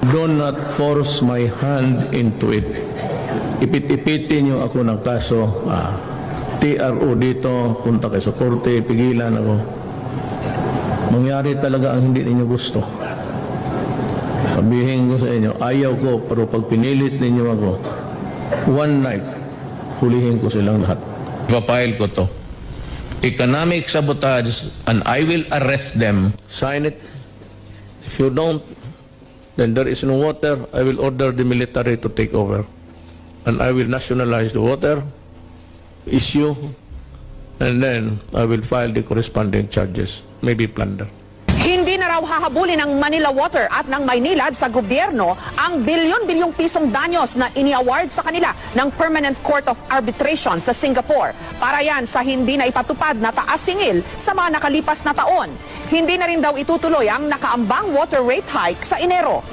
Do not force my hand into it. Ipit-ipitin niyo ako ng kaso. TRO dito, punta kayo sa korte, pigilan ako. Mangyari talaga ang hindi ninyo gusto. Sabihin ko sa inyo, ayaw ko, pero pag pinilit ninyo ako, one night, hulihin ko silang lahat. Ipapile ko to. Economic sabotage, and I will arrest them. Sign it. If you don't, then there is no water. I will order the military to take over. And I will nationalize the water issue, and then I will file the corresponding charges, maybe plunder. Hindi na raw hahabulin ng Manila Water at ng Maynilad sa gobyerno ang bilyon-bilyong pisong danyos na ini-award sa kanila ng Permanent Court of Arbitration sa Singapore. Para yan sa hindi na ipatupad na taas singil sa mga nakalipas na taon. Hindi na rin daw itutuloy ang nakaambang water rate hike sa Enero.